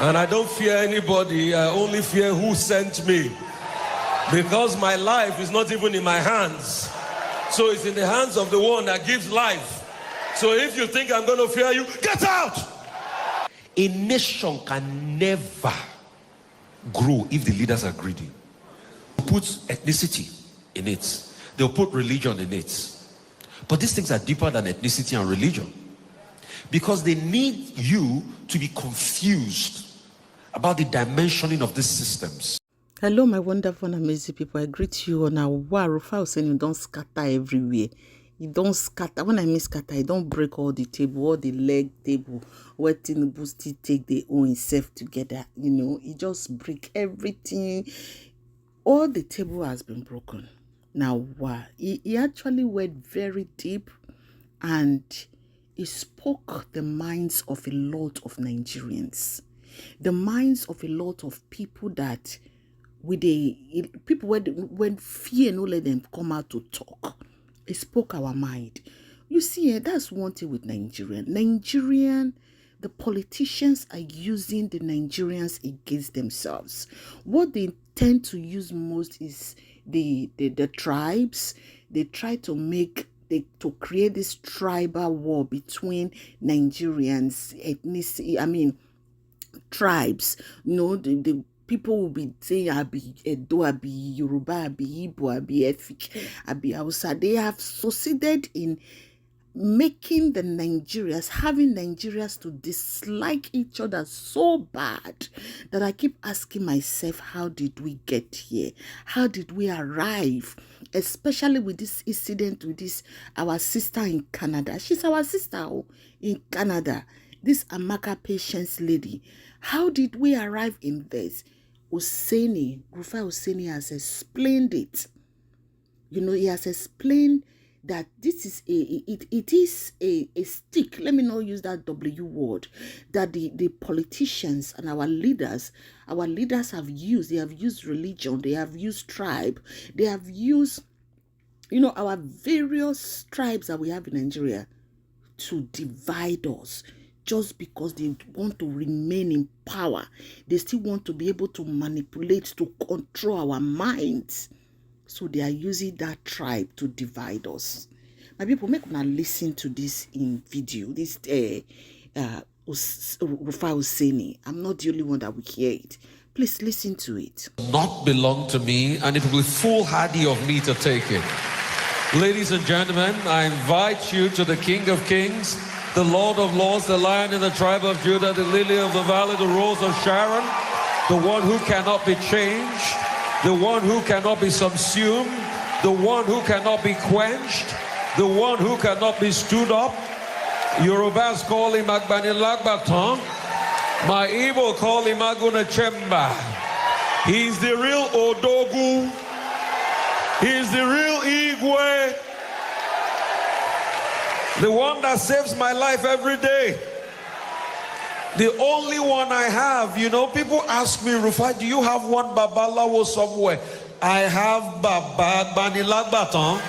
And I don't fear anybody, I only fear who sent me. Because my life is not even in my hands. So it's in the hands of the one that gives life. So if you think I'm going to fear you, get out! A nation can never grow if the leaders are greedy. They'll put ethnicity in it. They'll put religion in it. But these things are deeper than ethnicity and religion. Because they need you to be confused about the dimensioning of these systems. Hello, my wonderful and amazing people. I greet you on our Rufai Oseni. You don't scatter everywhere. You don't scatter. When I mean scatter, you don't break all the table, all the leg table, where Tinubu still take their own himself together. You know, he just break everything. All the table has been broken. Now, wow. He actually went very deep and he spoke the minds of a lot of Nigerians. The minds of a lot of people that people when fear no let them come out to talk. It spoke our mind. You see, that's one thing with Nigerian, the politicians are using the Nigerians against themselves. What they tend to use most is the tribes. They try to create this tribal war between Nigerians, ethnicity, tribes. You know, the people will be saying, I be Edo, I be Yoruba, I be Igbo, I be Efik, I be Hausa. They have succeeded in making having Nigerians to dislike each other so bad that I keep asking myself, how did we get here? How did we arrive? Especially with this incident with our sister in Canada. She's our sister in Canada. This Amaka Patience lady. How did we arrive in this? Rufai Oseni has explained it. You know, he has explained that this is it is a stick. Let me not use that W word. That the politicians and our leaders have used. They have used religion. They have used tribe. They have used, you know, our various tribes that we have in Nigeria to divide us. Just because they want to remain in power, they still want to be able to manipulate, to control our minds. So they are using that tribe to divide us. My people, make una listen to this in video. This Rufai Oseni. I'm not the only one that will hear it. Please listen to it. Not belong to me, and it will be foolhardy of me to take it. Ladies and gentlemen, I invite you to the King of Kings, the Lord of Lords, the Lion in the tribe of Judah, the Lily of the Valley, the Rose of Sharon, the one who cannot be changed, the one who cannot be subsumed, the one who cannot be quenched, the one who cannot be stood up. Yorubas call him Agbanilagbaton. My Igbo call him Aguna Chemba. He's the real Odogu. He's the real Igwe. The one that saves my life every day. The only one I have. You know, people ask me, Rufai, do you have one Babalawo somewhere? I have Baba Banilagbaton.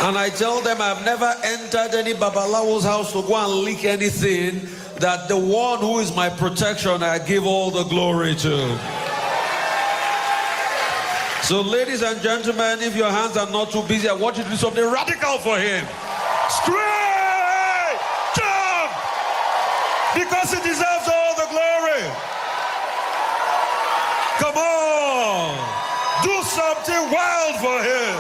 And I tell them I've never entered any Babalawo's house to go and leak anything. That the one who is my protection, I give all the glory to. So ladies and gentlemen, if your hands are not too busy, I want you to do something radical for him. Straight jump! Because he deserves all the glory. Come on! Do something wild for him.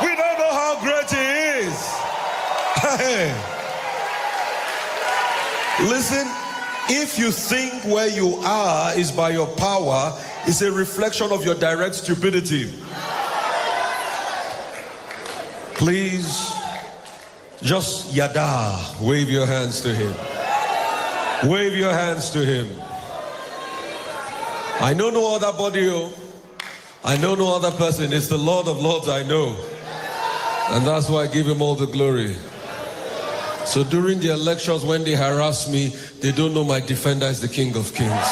We don't know how great he is. Hey. Listen, if you think where you are is by your power, it's a reflection of your direct stupidity. Please, just yada, wave your hands to him. Wave your hands to him. I know no other body, I know no other person. It's the Lord of Lords I know. And that's why I give him all the glory. So during the elections, when they harass me, they don't know my defender is the King of Kings.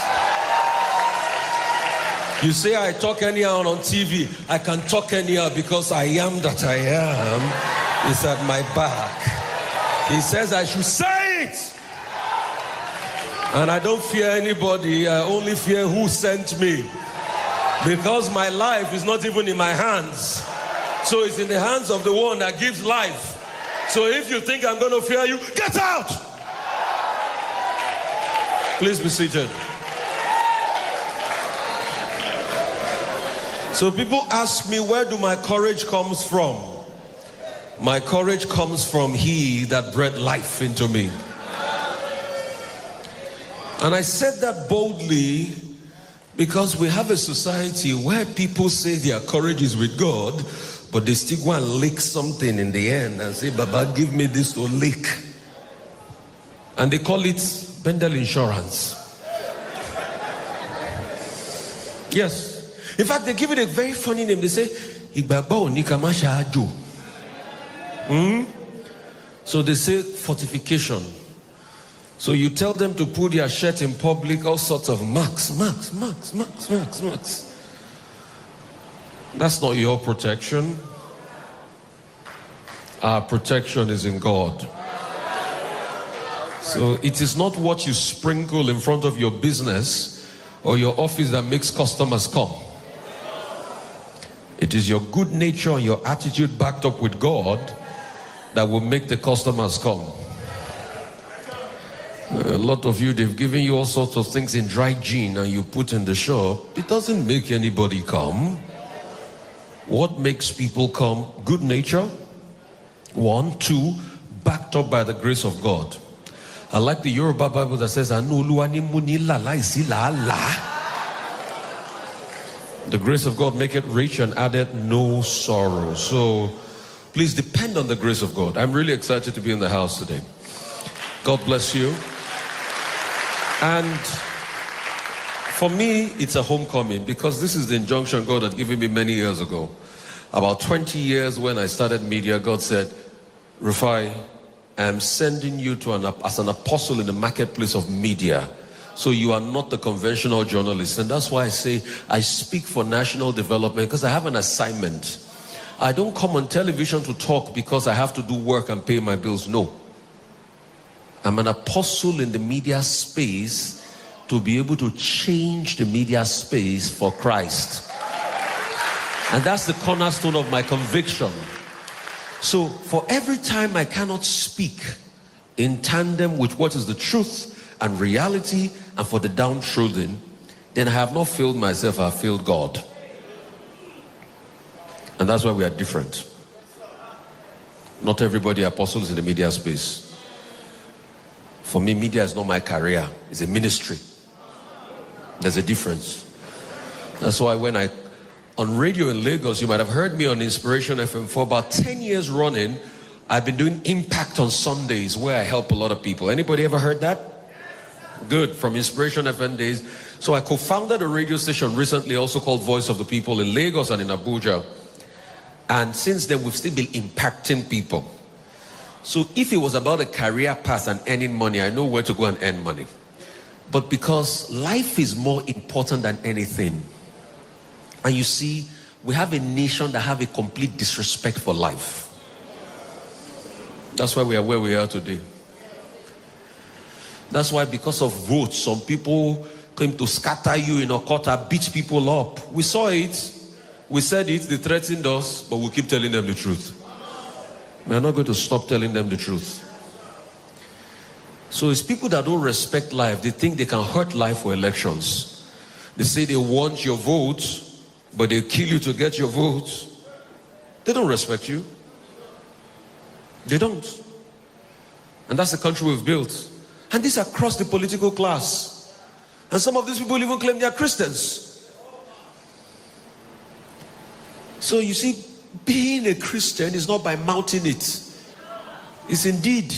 You say I talk anyhow on TV. I can talk anyhow because I am that I am. It's at my back. He says I should say it. And I don't fear anybody. I only fear who sent me. Because my life is not even in my hands. So it's in the hands of the one that gives life. So if you think I'm going to fear you, get out! Please be seated. So people ask me, where do my courage comes from? My courage comes from He that breathed life into me. And I said that boldly because we have a society where people say their courage is with God, but they still go and lick something in the end and say, Baba, give me this to lick. And they call it Bendel Insurance. Yes. In fact, they give it a very funny name. They say, Igbagbo Nikamasha Ajo. So they say fortification. So you tell them to put their shirt in public, all sorts of marks. That's not your protection. Our protection is in God. So it is not what you sprinkle in front of your business or your office that makes customers come. It is your good nature and your attitude backed up with God that will make the customers come. A lot of you, they've given you all sorts of things in dry gin and you put in the shop. It doesn't make anybody come. What makes people come? Good nature. 1, 2, backed up by the grace of God. I like the Yoruba Bible that says, the grace of God make it rich and added no sorrow. So please depend on the grace of God. I'm really excited to be in the house today. God bless you. And for me, it's a homecoming because this is the injunction God had given me many years ago. About 20 years when I started media, God said, Rufai, I am sending you to as an apostle in the marketplace of media. So you are not the conventional journalist. And that's why I say I speak for national development because I have an assignment. I don't come on television to talk because I have to do work and pay my bills. No. I'm an apostle in the media space to be able to change the media space for Christ. And that's the cornerstone of my conviction. So for every time I cannot speak in tandem with what is the truth and reality and for the downtrodden, then I have not failed myself, I have failed God. And that's why we are different. Not everybody apostles in the media space. For me, media is not my career, it's a ministry. There's a difference. That's why when on radio in Lagos, you might have heard me on Inspiration FM for about 10 years running. I've been doing Impact on Sundays where I help a lot of people. Anybody ever heard that? Good, from Inspiration FM days. So I co-founded a radio station recently also called Voice of the People in Lagos and in Abuja. And since then, we've still been impacting people. So if it was about a career path and earning money, I know where to go and earn money. But because life is more important than anything. And you see, we have a nation that have a complete disrespect for life. That's why we are where we are today. That's why because of votes, some people came to scatter you in Okota, beat people up. We saw it. We said it, they threatened us, but we keep telling them the truth. We are not going to stop telling them the truth. So it's people that don't respect life. They think they can hurt life for elections. They say they want your vote, but they kill you to get your vote. They don't respect you. They don't. And that's the country we've built. And this across the political class. And some of these people even claim they are Christians. So you see, being a Christian is not by mounting it. It's indeed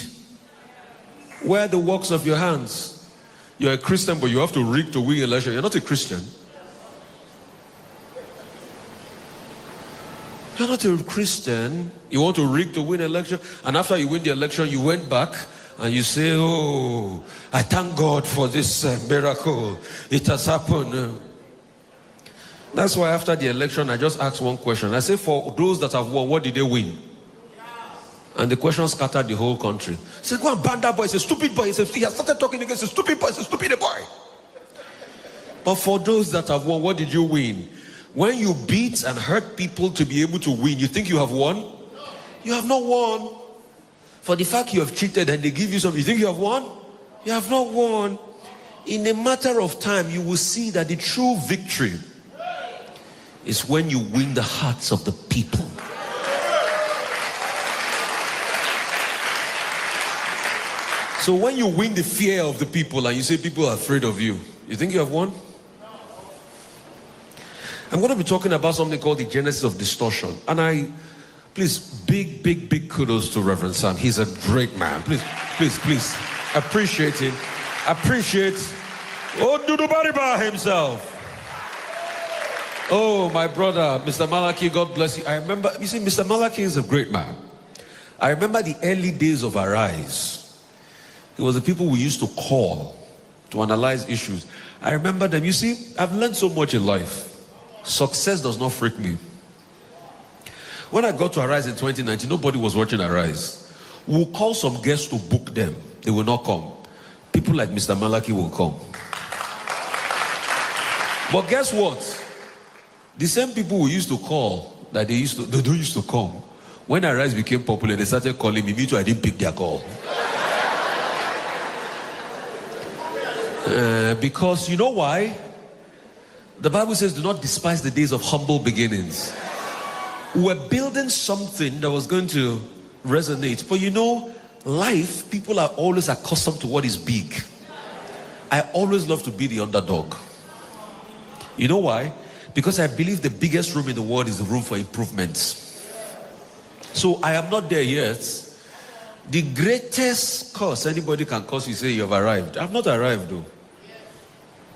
where the works of your hands. You're a Christian, but you have to rig to win election. You're not a Christian. You're not a Christian. You want to rig to win election, and after you win the election, you went back and you say, oh, I thank God for this miracle. It has happened. That's why after the election, I just asked one question. I say, for those that have won, what did they win? And the question scattered the whole country. He said, go and ban that boy. He's a stupid boy. He said, he has started talking against a stupid boy. He's a stupid boy. But for those that have won, what did you win? When you beat and hurt people to be able to win, you think you have won? You have not won. For the fact you have cheated and they give you something, you think you have won? You have not won. In a matter of time, you will see that the true victory is when you win the hearts of the people. So when you win the fear of the people and you say people are afraid of you, you think you have won? I'm going to be talking about something called the genesis of distortion. And please, big kudos to Reverend Sam. He's a great man. Please, appreciate him. Appreciate Odudubariba himself. Oh, my brother, Mr. Malaki, God bless you. I remember, you see, Mr. Malaki is a great man. I remember the early days of Arise. It was the people we used to call to analyze issues. I remember them. You see, I've learned so much in life. Success does not freak me. When I got to Arise in 2019, nobody was watching Arise. We'll call some guests to book them. They will not come. People like Mr. Malaki will come. But guess what? The same people we used to call, that they don't used to come. When Arise became popular, they started calling me. Me too, I didn't pick their call. Because you know why? The Bible says, do not despise the days of humble beginnings. We're building something that was going to resonate. But you know, life, people are always accustomed to what is big. I always love to be the underdog. You know why? Because I believe the biggest room in the world is the room for improvements. So I am not there yet. The greatest curse anybody can curse you, say you have arrived. I've not arrived though.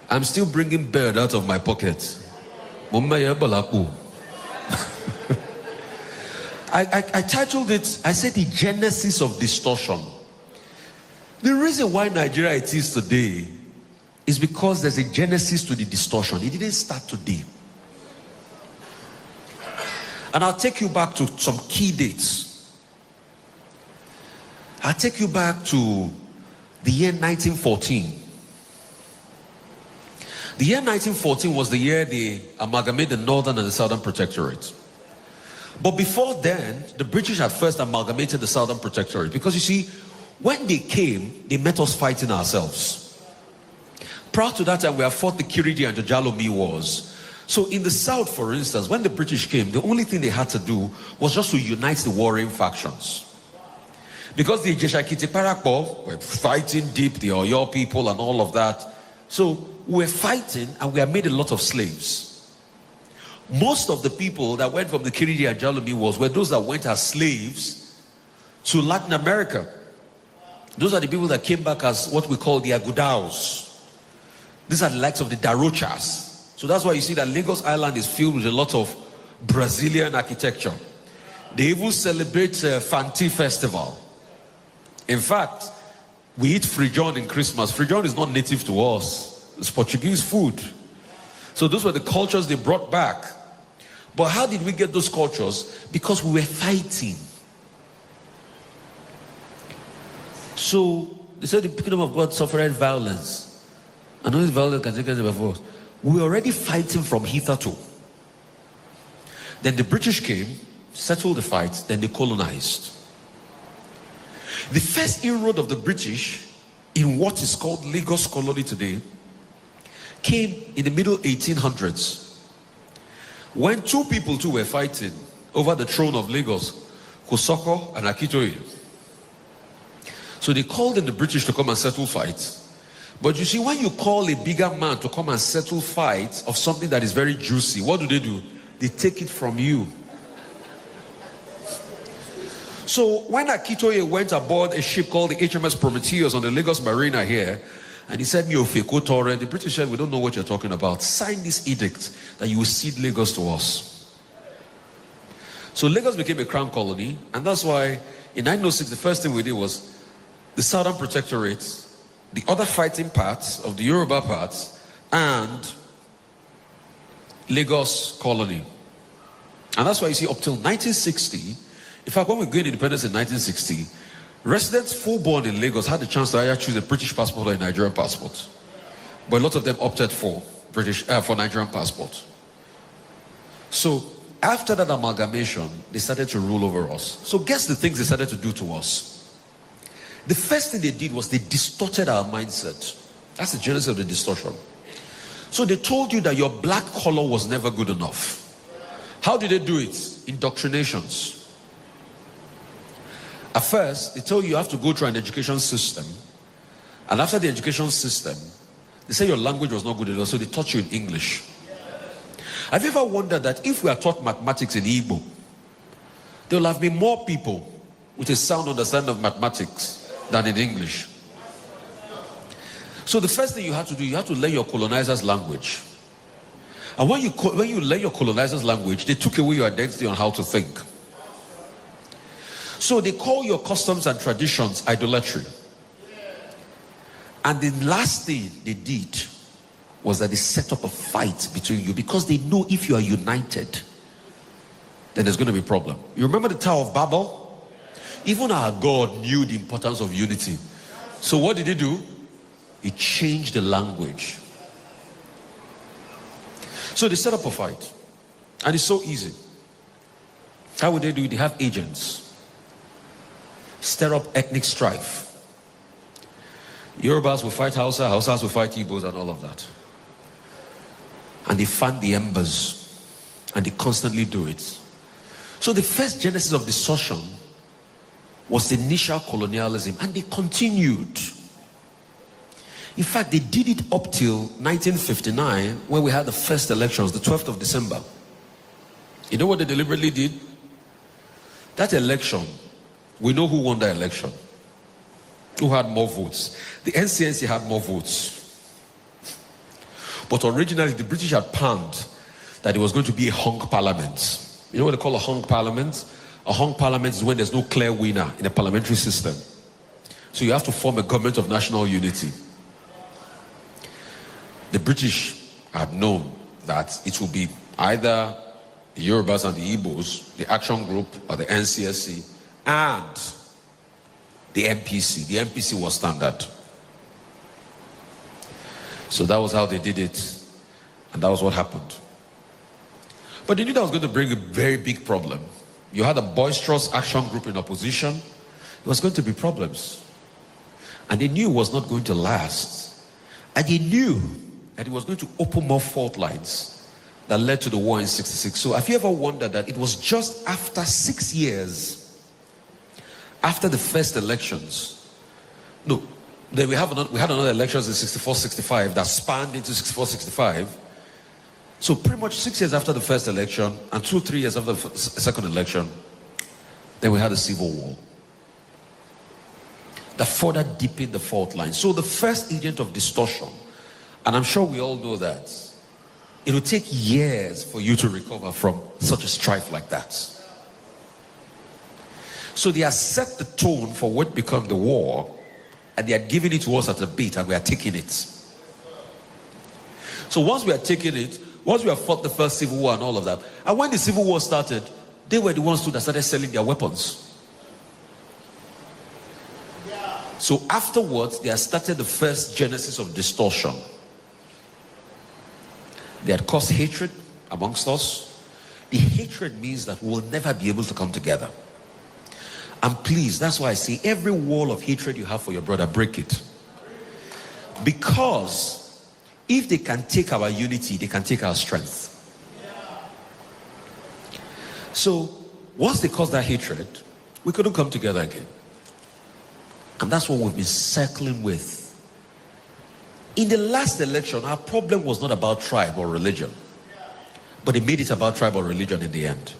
I'm still bringing bird out of my pocket. I titled it, I said the genesis of distortion. The reason why Nigeria it is today is because there's a genesis to the distortion. It didn't start today. And I'll take you back to some key dates. I'll take you back to the year 1914. The year 1914 was the year they amalgamated the Northern and the Southern Protectorate. But before then, the British had first amalgamated the Southern Protectorate. Because you see, when they came, they met us fighting ourselves. Prior to that time, we have fought the Kiriji and the Jalomi wars. So in the South, for instance, when the British came, the only thing they had to do was just to unite the warring factions. Because the Jeshakiti Parakpo were fighting deep, the Oyo people and all of that. So we're fighting and we have made a lot of slaves. Most of the people that went from the Kiriji and Jalomi wars were those that went as slaves to Latin America. Those are the people that came back as what we call the Agudaos. These are the likes of the Darochas. So that's why you see that Lagos Island is filled with a lot of Brazilian architecture. They even celebrate Fanti Festival. In fact, we eat frijon in Christmas. Frijon is not native to us. It's Portuguese food. So those were the cultures they brought back. But how did we get those cultures? Because we were fighting. So they said the kingdom of God suffered violence. And all this violence can take us by force. We were already fighting from hitherto. Then the British came, settled the fight, then they colonized. The first inroad of the British in what is called Lagos colony today came in the middle 1800s when two people too were fighting over the throne of Lagos, Kosoko and Akitoye. So they called in the British to come and settle fights. But you see, when you call a bigger man to come and settle fights of something that is very juicy, what do? They take it from you. So when Akitoye went aboard a ship called the HMS Prometheus on the Lagos Marina here, and he said, the British said, we don't know what you're talking about. Sign this edict that you will cede Lagos to us. So Lagos became a crown colony, and that's why in 1906, the first thing we did was the Southern Protectorate, the other fighting parts of the Yoruba parts, and Lagos colony. And that's why you see up till 1960, In fact, when we gained independence in 1960, residents full-born in Lagos had the chance to either choose a British passport or a Nigerian passport. But a lot of them opted for Nigerian passport. So after that amalgamation, they started to rule over us. So guess the things they started to do to us. The first thing they did was they distorted our mindset. That's the genesis of the distortion. So they told you that your black color was never good enough. How did they do it? Indoctrinations. At first, they told you have to go through an education system. And after the education system, they say your language was not good enough, so they taught you in English. Have you ever wondered that if we are taught mathematics in Igbo, there will have been more people with a sound understanding of mathematics than in English? So the first thing you have to do, you have to learn your colonizer's language. And when you learn your colonizer's language, they took away your identity on how to think. So they call your customs and traditions idolatry. And the last thing they did was that they set up a fight between you, because they know if you are united, then there's going to be a problem. You remember the Tower of Babel? Even our God knew the importance of unity. So what did he do? He changed the language. So they set up a fight. And it's so easy. How would they do it? They have agents. Stir up ethnic strife. Yorubas will fight Hausa, Hausas will fight Igbos and all of that. And they fan the embers. And they constantly do it. So the first genesis of distortion was the initial colonialism. And they continued. In fact, they did it up till 1959, when we had the first elections, the 12th of December. You know what they deliberately did? That election, we know who won that election. Who had more votes? The NCNC had more votes. But originally, the British had planned that it was going to be a hung parliament. You know what they call a hung parliament? A hung parliament is when there's no clear winner in a parliamentary system. So you have to form a government of national unity. The British had known that it would be either the Yorubas and the Igbos, the Action Group, or the NCSC, and the MPC. The MPC was standard. So that was how they did it, and that was what happened. But they knew that was going to bring a very big problem. You had a boisterous Action Group in opposition. There was going to be problems. And they knew it was not going to last. And they knew that it was going to open more fault lines that led to the war in '66. So have you ever wondered that it was just after 6 years, after the first elections, no, then we had another elections in '64-65 that spanned into '64-65. So pretty much 6 years after the first election and 2-3 years after the second election, then we had a civil war that further deepened the fault line. So the first agent of distortion, and I'm sure we all know that, it will take years for you to recover from such a strife like that. So they have set the tone for what became the war, and they are giving it to us at a beat, and we are taking it. So once we are taking it, once we have fought the first civil war and all of that, and when the civil war started, they were the ones that started selling their weapons. So afterwards, they had started the first genesis of distortion. They had caused hatred amongst us. The hatred means that we will never be able to come together. And please, that's why I say every wall of hatred you have for your brother, break it. Because if they can take our unity, they can take our strength. So once they caused that hatred, we couldn't come together again. And that's what we've been circling with. In the last election, our problem was not about tribe or religion, but they made it about tribe or religion in the end.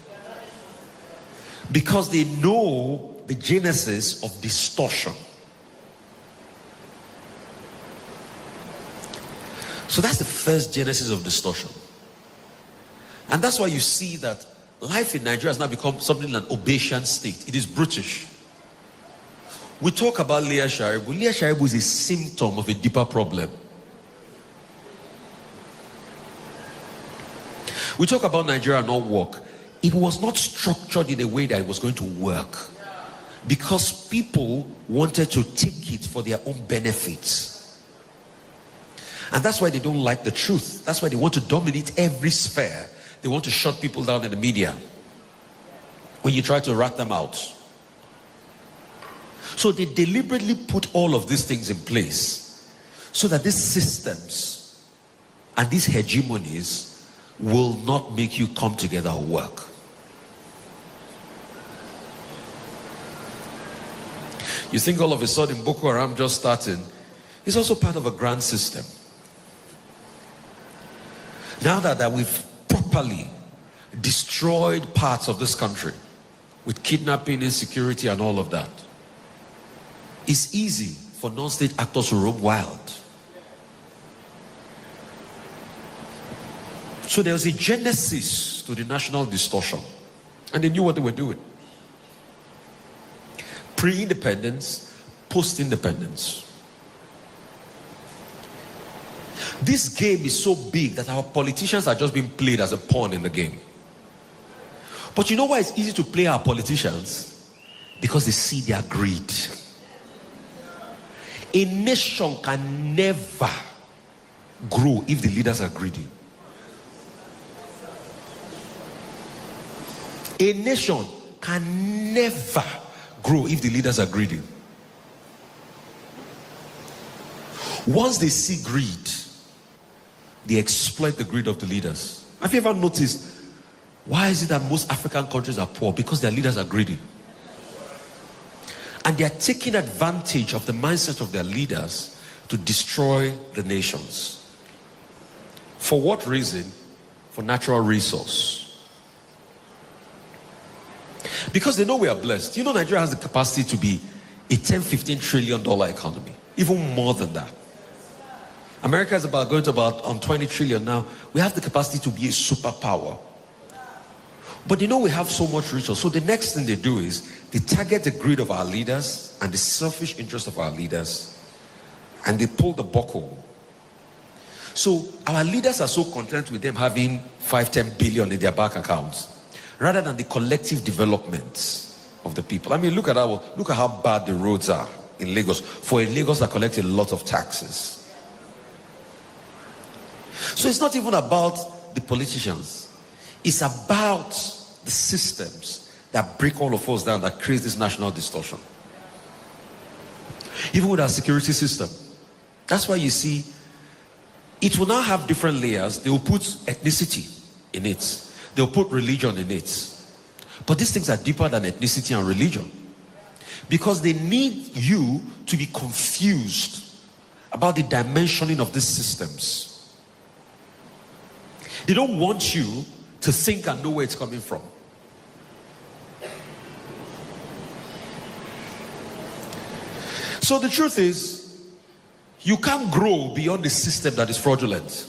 Because they know the genesis of distortion. So that's the first genesis of distortion. And that's why you see that life in Nigeria has now become something like an Obasian state. It is British. We talk about Leah Sharibu. Leah Sharibu is a symptom of a deeper problem. We talk about Nigeria not work. it was not structured in a way that it was going to work, because people wanted to take it for their own benefits. And that's why they don't like the truth. That's why they want to dominate every sphere. They want to shut people down in the media when you try to rat them out. So they deliberately put all of these things in place so that these systems and these hegemonies will not make you come together or work. You think all of a sudden Boko Haram just starting? It's also part of a grand system. Now that we've properly destroyed parts of this country with kidnapping, insecurity, and all of that, it's easy for non-state actors to roam wild. So there was a genesis to the national distortion, and they knew what they were doing. Pre-independence, post-independence. This game is so big that our politicians are just being played as a pawn in the game. But you know why it's easy to play our politicians? Because they see their greed. A nation can never grow if the leaders are greedy. A nation can never grow if the leaders are greedy. Once they see greed, they exploit the greed of the leaders. Have you ever noticed, why is it that most African countries are poor? Because their leaders are greedy. And they are taking advantage of the mindset of their leaders to destroy the nations. For what reason? For natural resource. Because they know we are blessed. You know, Nigeria has the capacity to be a $10-15 trillion economy. Even more than that. America is going to about 20 trillion now. We have the capacity to be a superpower. But you know, we have so much resource. So the next thing they do is they target the greed of our leaders and the selfish interest of our leaders, and they pull the buckle. So our leaders are so content with them having 5-10 billion in their bank accounts, rather than the collective development of the people. I mean, look at how bad the roads are in Lagos. For a Lagos that collects a lot of taxes. So it's not even about the politicians. It's about the systems that break all of us down, that creates this national distortion. Even with our security system. That's why you see, it will now have different layers. They will put ethnicity in it. They'll put religion in it. But these things are deeper than ethnicity and religion. Because they need you to be confused about the dimensioning of these systems. They don't want you to think and know where it's coming from. So the truth is, you can't grow beyond the system that is fraudulent.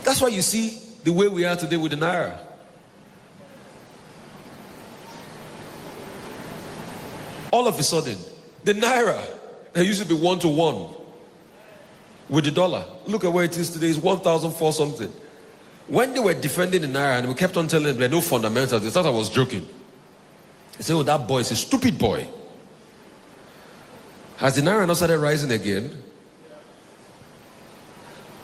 That's why you see the way we are today with the Naira. All of a sudden, the Naira that used to be 1-to-1 with the dollar, look at where it is today. It's 1,004 something. When they were defending the Naira and we kept on telling them there are no fundamentals, they thought I was joking. They said, oh, that boy is a stupid boy. Has the Naira not started rising again?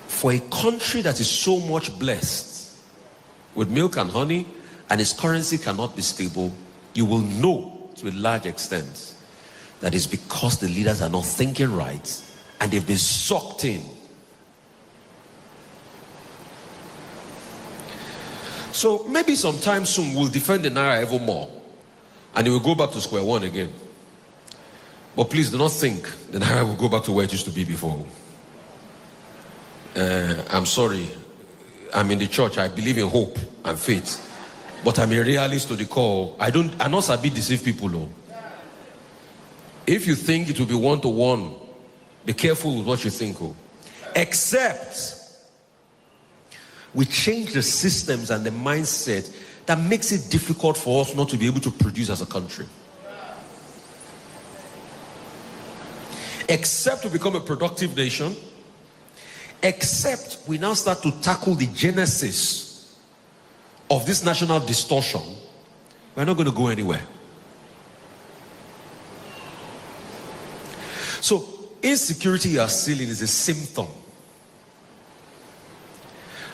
For a country that is so much blessed with milk and honey, and its currency cannot be stable, you will know to a large extent that it's because the leaders are not thinking right and they've been sucked in. So maybe sometime soon we'll defend the Naira even more and it will go back to square one again. But please do not think the Naira will go back to where it used to be before. I'm sorry. I'm in the church. I believe in hope and faith. But I'm a realist to the core. I not sabi deceive people. No. If you think it will be 1-to-1, be careful with what you think. Oh. Except we change the systems and the mindset that makes it difficult for us not to be able to produce as a country. Except we become a productive nation. Except we now start to tackle the genesis of this national distortion, we're not going to go anywhere. So, insecurity you are seeing is a symptom.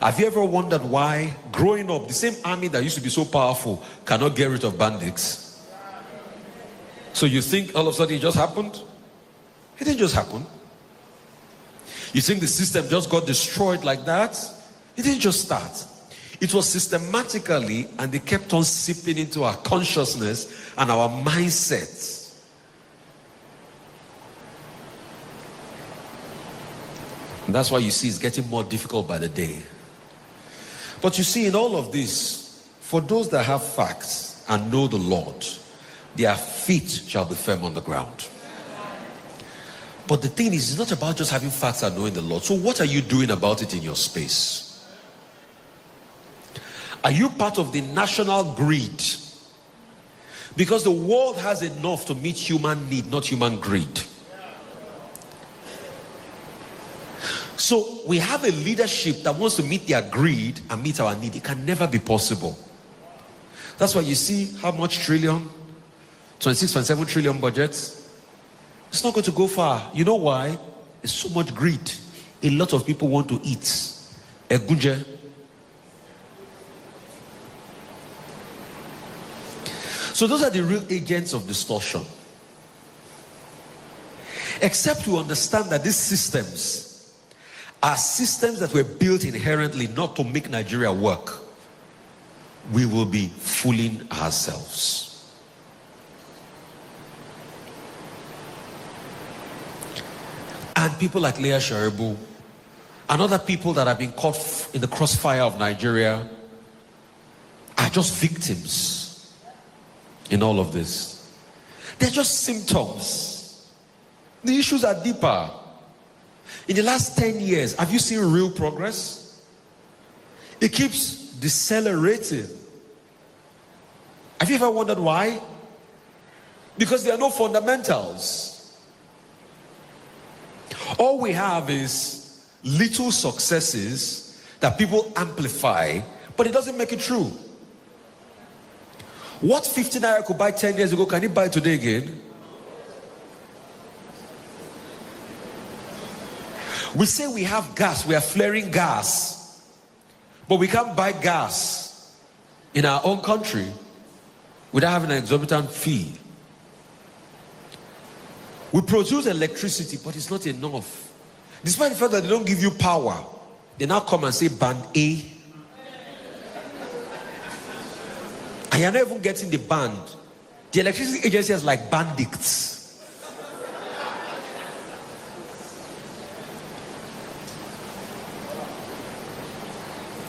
Have you ever wondered why, growing up, the same army that used to be so powerful cannot get rid of bandits? So you think all of a sudden it just happened? It didn't just happen. You think the system just got destroyed like that? It didn't just start. It was systematically, and they kept on seeping into our consciousness and our mindsets. And that's why you see it's getting more difficult by the day. But you see, in all of this, for those that have facts and know the Lord, their feet shall be firm on the ground. But the thing is, it's not about just having facts and knowing the Lord. So what are you doing about it in your space? Are you part of the national greed? Because the world has enough to meet human need, not human greed. So we have a leadership that wants to meet their greed and meet our need. It can never be possible. That's why you see how much trillion, 26.7 trillion budgets. It's not going to go far. You know why? There's so much greed. A lot of people want to eat. Egunje. So those are the real agents of distortion. Except we understand that these systems are systems that were built inherently not to make Nigeria work, we will be fooling ourselves. And people like Leah Sharibu and other people that have been caught in the crossfire of Nigeria are just victims in all of this. They're just symptoms. The issues are deeper. In the last 10 years, have you seen real progress? It keeps decelerating. Have you ever wondered why? Because there are no fundamentals. All we have is little successes that people amplify, but it doesn't make it true. What 50 naira could buy 10 years ago, can it buy today again? We say we have gas, we are flaring gas, but we can't buy gas in our own country without having an exorbitant fee. We produce electricity, but it's not enough. Despite the fact that they don't give you power, they now come and say band A. And you're not even getting the band. The electricity agency is like bandits.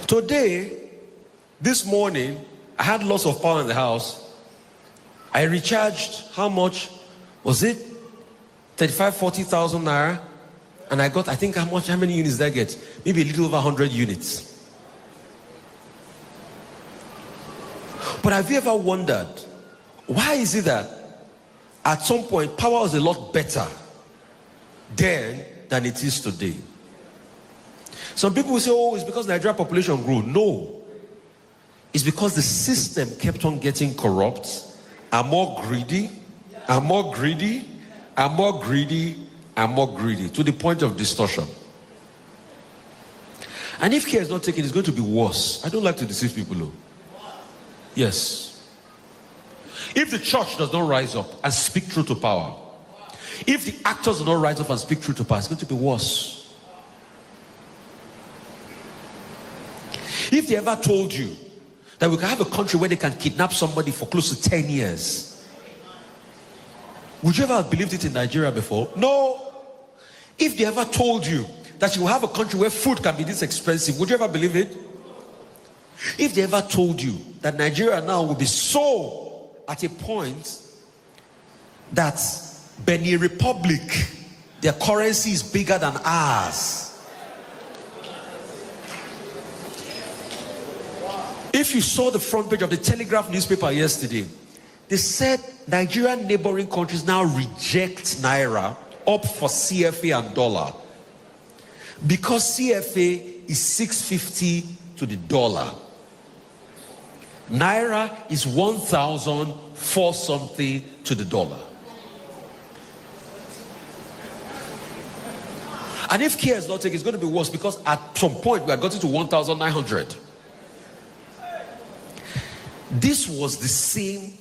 Today, this morning, I had lots of power in the house. I recharged, how much was it? 35, 40,000 naira. And I got, I think, how many units did I get? Maybe a little over 100 units. But have you ever wondered, why is it that at some point power was a lot better then than it is today? Some people will say, oh, it's because Nigeria population grew. No. It's because the system kept on getting corrupt and more greedy and more greedy and more greedy and more greedy to the point of distortion. And if care is not taken, it's going to be worse. I don't like to deceive people, though. Yes. If the church does not rise up and speak truth to power, if the actors do not rise up and speak truth to power, it's going to be worse. If they ever told you that we can have a country where they can kidnap somebody for close to 10 years, would you ever have believed it in Nigeria before? No. If they ever told you that you will have a country where food can be this expensive, would you ever believe it? If they ever told you that Nigeria now will be so at a point that Benin Republic, their currency is bigger than ours. If you saw the front page of the Telegraph newspaper yesterday, they said Nigerian neighboring countries now reject Naira up for CFA and dollar because CFA is 650 to the dollar. Naira is 1,004 something to the dollar. And if care is not taken, it's going to be worse, because at some point we are getting to 1,900. This was the same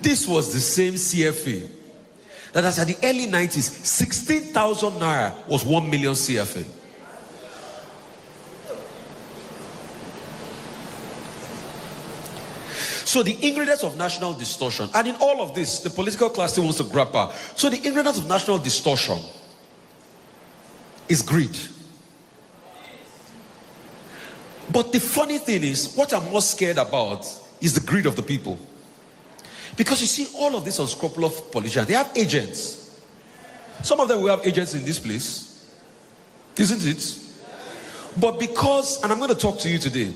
CFA that as at the early 90s, 16,000 naira was 1 million CFA. So the ingredients of national distortion, and in all of this, the political class still wants to grab power. So the ingredients of national distortion is greed. But the funny thing is, what I'm most scared about is the greed of the people. Because you see, all of these unscrupulous politicians, they have agents. Some of them will have agents in this place, isn't it? But because, and I'm going to talk to you today,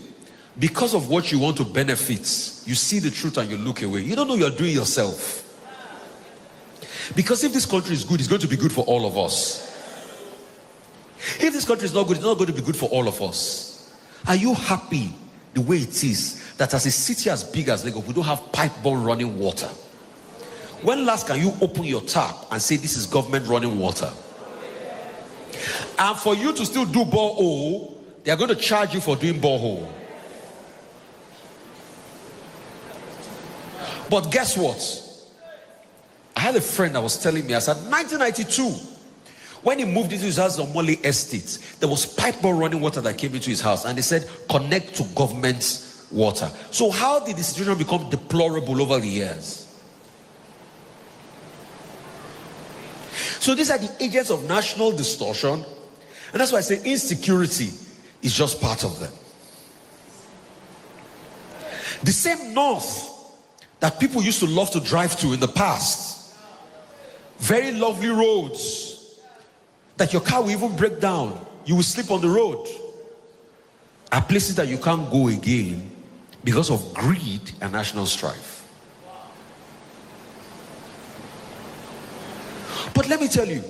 because of what you want to benefit, you see the truth and you look away. You don't know you're doing yourself. Because if this country is good, it's going to be good for all of us. If this country is not good, it's not going to be good for all of us. Are you happy the way it is that as a city as big as Lagos, we don't have pipe-borne running water? When last can you open your tap and say this is government running water? And for you to still do borehole, they are going to charge you for doing borehole. But guess what? I had a friend that was telling me, I said, 1992, when he moved into his house on Mole Estate, there was pipe-borne running water that came into his house, and they said, connect to government water. So how did the situation become deplorable over the years? So these are the agents of national distortion, and that's why I say insecurity is just part of them. The same north that people used to love to drive to in the past, very lovely roads that your car will even break down, you will sleep on the road, are places that you can't go again because of greed and national strife. But let me tell you,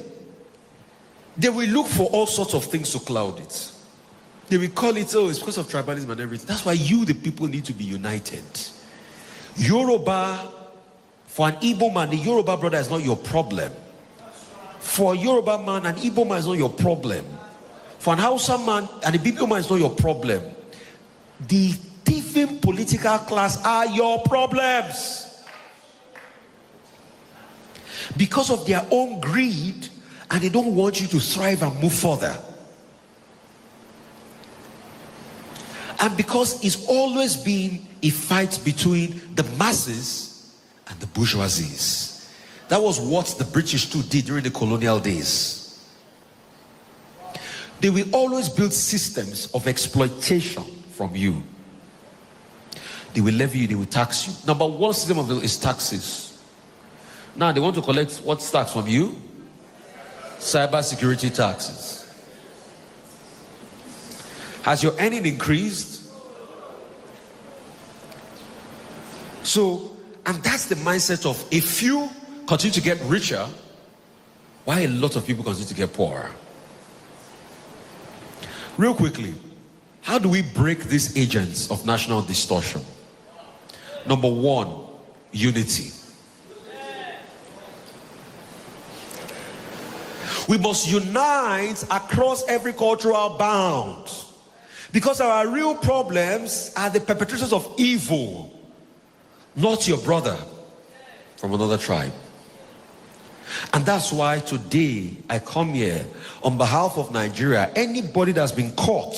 they will look for all sorts of things to cloud it. They will call it, oh, it's because of tribalism and everything. That's why you, the people, need to be united. Yoruba, for an Igbo man, the Yoruba brother is not your problem. For a Yoruba man, an Igbo man is not your problem. For an Hausa man, and a Bibio man is not your problem. The thieving political class are your problems. Because of their own greed, and they don't want you to thrive and move further. And because it's always been a fight between the masses and the bourgeoisies. That was what the British too did during the colonial days. They will always build systems of exploitation from you. They will levy you, they will tax you. Number one system of it is taxes. Now they want to collect what tax from you? Cyber security taxes. Has your earning increased? So, and that's the mindset of a few continue to get richer, while a lot of people continue to get poorer. Real quickly, how do we break these agents of national distortion? Number one, unity. We must unite across every cultural bound. Because our real problems are the perpetrators of evil, not your brother from another tribe. And that's why today I come here on behalf of Nigeria. Anybody that's been caught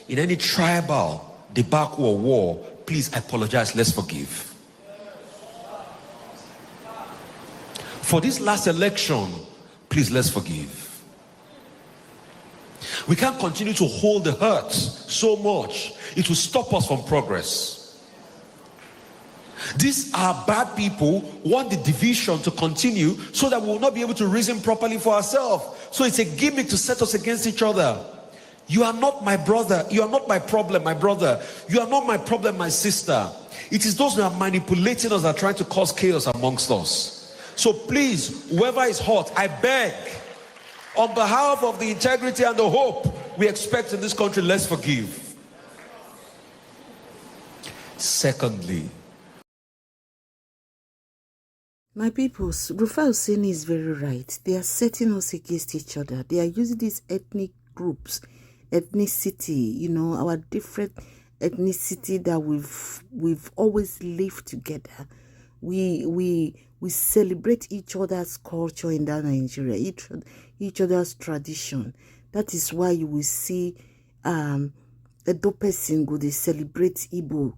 in any tribal debacle or war, please, I apologize, let's forgive. For this last election, please, let's forgive. We can't continue to hold the hurt so much. It will stop us from progress. These are bad people who want the division to continue so that we will not be able to reason properly for ourselves. So it's a gimmick to set us against each other. You are not my brother. You are not my problem, my brother. You are not my problem, my sister. It is those who are manipulating us that are trying to cause chaos amongst us. So please, whoever is hurt, I beg, on behalf of the integrity and the hope we expect in this country, let's forgive. Secondly, my people, Rufai Oseni is very right. They are setting us against each other. They are using these ethnic groups, ethnicity, our different ethnicity that we've always lived together. We celebrate each other's culture in that Nigeria, each other's tradition. That is why you will see Edo person go they celebrate Igbo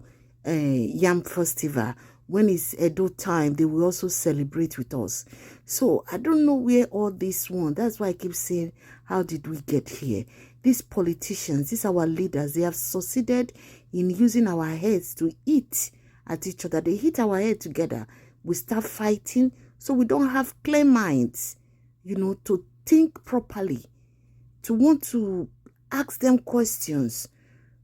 Yam Festival. When it's Edo time, they will also celebrate with us. So I don't know where all this one. That's why I keep saying, how did we get here? These politicians, these our leaders, they have succeeded in using our heads to eat at each other. They hit our head together. We start fighting, so we don't have clear minds, to think properly, to want to ask them questions,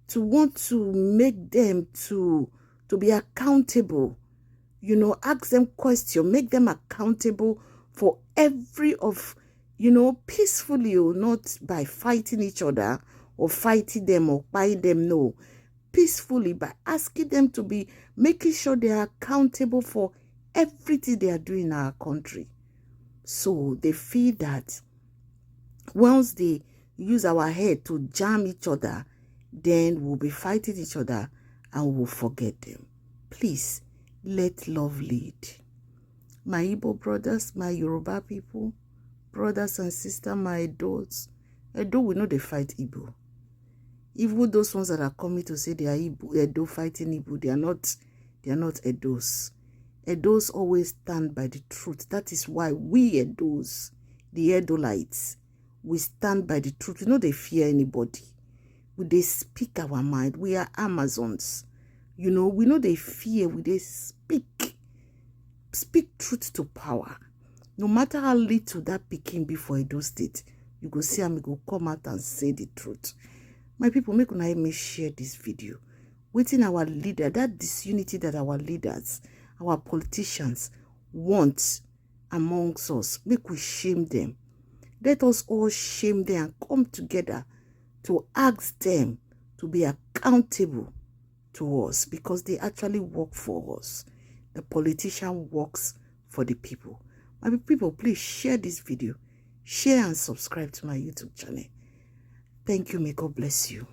to want to make them to be accountable, ask them questions, make them accountable for every of, peacefully, or not by fighting each other or fighting them or buying them, no. Peacefully, by asking them to be, making sure they are accountable for everything they are doing in our country. So they feel that once they use our head to jam each other, then we'll be fighting each other and we'll forget them. Please, let love lead. My Igbo brothers, my Yoruba people, brothers and sisters, my Edos, Edo we know they fight Igbo. Even those ones that are coming to say they are Edo fighting Igbo, they are not Edos. Edos always stand by the truth. That is why we Edos, the Edolites, we stand by the truth. We know they fear anybody. They speak our mind. We are Amazons. We know they fear. They speak truth to power. No matter how little that picking be for Edo State, you go see him go come out and say the truth. My people, make una me share this video. Waiting our leader, that disunity that our leaders, our politicians want amongst us, make we shame them. Let us all shame them and come together to ask them to be accountable to us, because they actually work for us. The politician works for the people. My people, please share this video. Share and subscribe to my YouTube channel. Thank you. May God bless you.